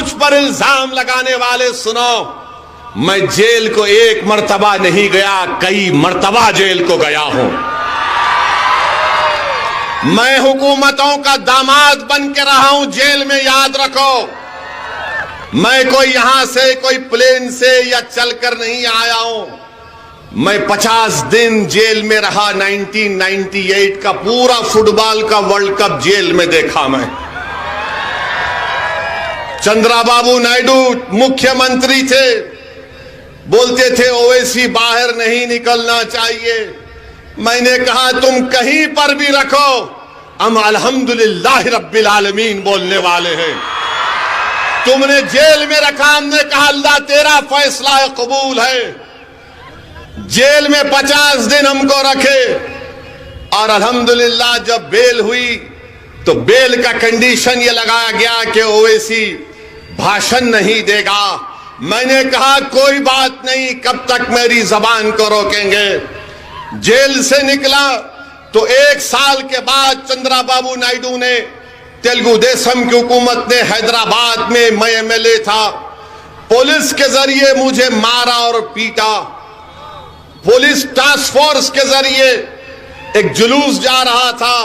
مجھ پر الزام لگانے والے سنو، میں جیل کو ایک مرتبہ نہیں گیا، کئی مرتبہ جیل کو گیا ہوں۔ میں حکومتوں کا داماد بن کے رہا ہوں جیل میں، یاد رکھو۔ میں کوئی یہاں سے کوئی پلین سے یا چل کر نہیں آیا ہوں۔ میں 50 دن جیل میں رہا، 1998 کا پورا فٹ بال کا ورلڈ کپ جیل میں دیکھا میں۔ چندرا بابو نائیڈو مکھیہ منتری تھے، بولتے تھے اویسی باہر نہیں نکلنا چاہیے۔ میں نے کہا تم کہیں پر بھی رکھو، ہم الحمدللہ رب العالمین بولنے والے ہیں۔ تم نے جیل میں رکھا، ہم نے کہا اللہ تیرا فیصلہ قبول ہے۔ جیل میں 50 دن ہم کو رکھے، اور الحمدللہ جب بیل ہوئی تو بیل کا کنڈیشن یہ لگایا گیا کہ اویسی بھاشن نہیں دے گا۔ میں نے کہا کوئی بات نہیں، کب تک میری زبان کو روکیں گے۔ جیل سے نکلا تو 1 سال کے بعد چندرا بابو نائیڈو نے، تیلگو دیشم کی حکومت نے، حیدرآباد میں ایم ایل اے تھا، پولیس کے ذریعے مجھے مارا اور پیٹا۔ پولیس ٹاسک فورس کے ذریعے ایک جلوس جا رہا تھا،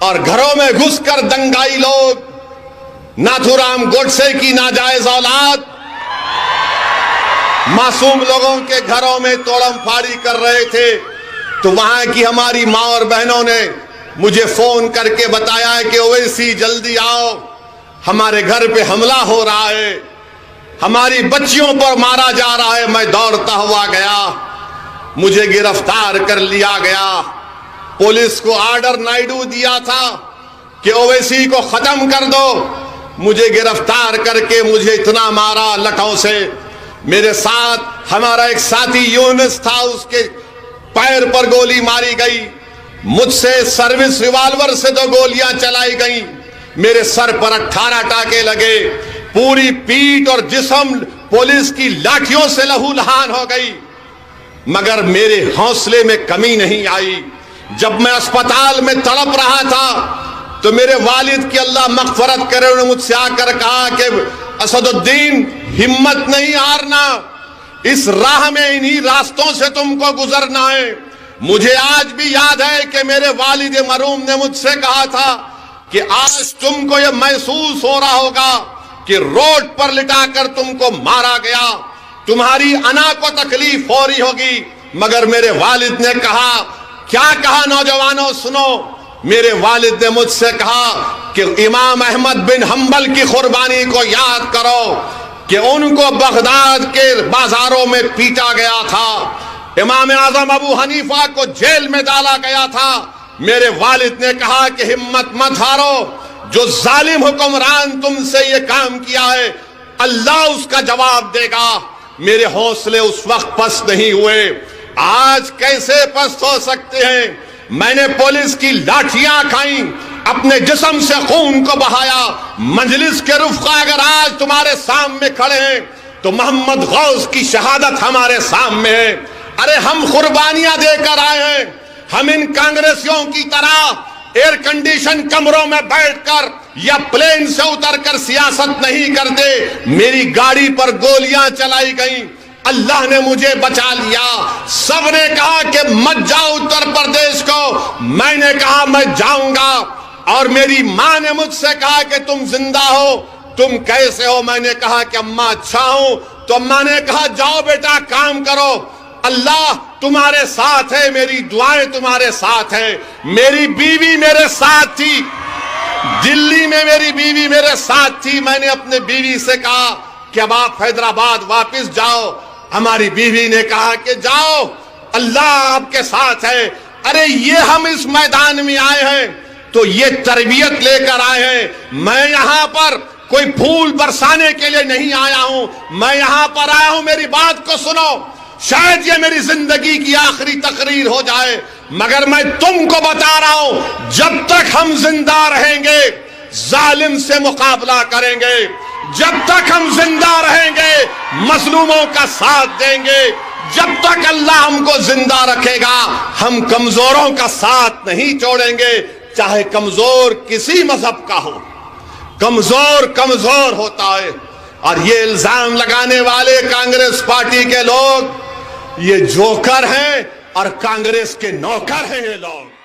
اور گھروں میں گھس کر دنگائی لوگ، ناتھو رام گوڈسے کی ناجائز اولاد، معصوم لوگوں کے گھروں میں توڑم پھاڑی کر رہے تھے۔ تو وہاں کی ہماری ماں اور بہنوں نے مجھے فون کر کے بتایا کہ اویسی جلدی آؤ، ہمارے گھر پہ حملہ ہو رہا ہے، ہماری بچیوں پر مارا جا رہا ہے۔ میں دوڑتا ہوا گیا، مجھے گرفتار کر لیا گیا۔ پولیس کو آرڈر نائیڈو دیا تھا کہ اویسی کو ختم کر دو، مجھے گرفتار کر کے مجھے اتنا مارا لٹھوں سے۔ میرے ساتھ ہمارا ایک ساتھی یونس تھا، اس کے پیر پر گولی ماری گئی، مجھ سے سروس ریوالور سے 2 گولیاں چلائی گئیں، میرے سر پر 18 ٹانکے لگے، پوری پیٹھ اور جسم پولیس کی لاٹھیوں سے لہو لہان ہو گئی، مگر میرے حوصلے میں کمی نہیں آئی۔ جب میں اسپتال میں تڑپ رہا تھا تو میرے والد کی اللہ مغفرت کرے، انہوں نے مجھ سے آ کر کہا کہ اسد الدین ہمت نہیں ہارنا، اس راہ میں انہی راستوں سے تم کو گزرنا ہے۔ مجھے آج بھی یاد ہے کہ میرے والد مرحوم نے مجھ سے کہا تھا کہ آج تم کو یہ محسوس ہو رہا ہوگا کہ روڈ پر لٹا کر تم کو مارا گیا، تمہاری انا کو تکلیف ہو رہی ہوگی، مگر میرے والد نے کہا، کیا کہا نوجوانوں سنو، میرے والد نے مجھ سے کہا کہ امام احمد بن حنبل کی قربانی کو یاد کرو کہ ان کو بغداد کے بازاروں میں پیٹا گیا تھا، امام اعظم ابو حنیفہ کو جیل میں ڈالا گیا تھا۔ میرے والد نے کہا کہ ہمت مت ہارو، جو ظالم حکمران تم سے یہ کام کیا ہے اللہ اس کا جواب دے گا۔ میرے حوصلے اس وقت پست نہیں ہوئے، آج کیسے پست ہو سکتے ہیں؟ میں نے پولیس کی لاٹھیاں کھائیں، اپنے جسم سے خون کو بہایا۔ مجلس کے رفقا اگر آج تمہارے سامنے کھڑے ہیں تو محمد غوث کی شہادت ہمارے سامنے ہے۔ ارے ہم قربانیاں دے کر آئے ہیں، ہم ان کانگریسیوں کی طرح ایئر کنڈیشن کمروں میں بیٹھ کر یا پلین سے اتر کر سیاست نہیں کرتے۔ میری گاڑی پر گولیاں چلائی گئیں، اللہ نے مجھے بچا لیا۔ سب نے کہا کہ مت جاؤ اتر پردیش کو، میں نے کہا میں جاؤں گا، اور میری ماں نے مجھ سے کہا کہ تم زندہ ہو، تم کیسے ہو؟ میں نے کہا کہ اماں اچھا ہوں، تو اماں نے کہا جاؤ بیٹا کام کرو، اللہ تمہارے ساتھ ہے، میری دعائیں تمہارے ساتھ ہیں۔ میری بیوی میرے ساتھ تھی، دلی میں میری بیوی میرے ساتھ تھی۔ میں نے اپنے بیوی سے کہا کہ اب آپ حیدرآباد واپس جاؤ، ہماری بیوی نے کہا کہ جاؤ، اللہ آپ کے ساتھ ہے۔ ارے یہ ہم اس میدان میں آئے ہیں تو یہ تربیت لے کر آئے ہیں۔ میں یہاں پر کوئی پھول برسانے کے لیے نہیں آیا ہوں، میں یہاں پر آیا ہوں، میری بات کو سنو، شاید یہ میری زندگی کی آخری تقریر ہو جائے، مگر میں تم کو بتا رہا ہوں جب تک ہم زندہ رہیں گے ظالم سے مقابلہ کریں گے، جب تک ہم زندہ رہیں گے مظلوموں کا ساتھ دیں گے، جب تک اللہ ہم کو زندہ رکھے گا ہم کمزوروں کا ساتھ نہیں چھوڑیں گے، چاہے کمزور کسی مذہب کا ہو، کمزور ہوتا ہے. اور یہ الزام لگانے والے کانگریس پارٹی کے لوگ یہ جوکر ہیں اور کانگریس کے نوکر ہیں یہ لوگ.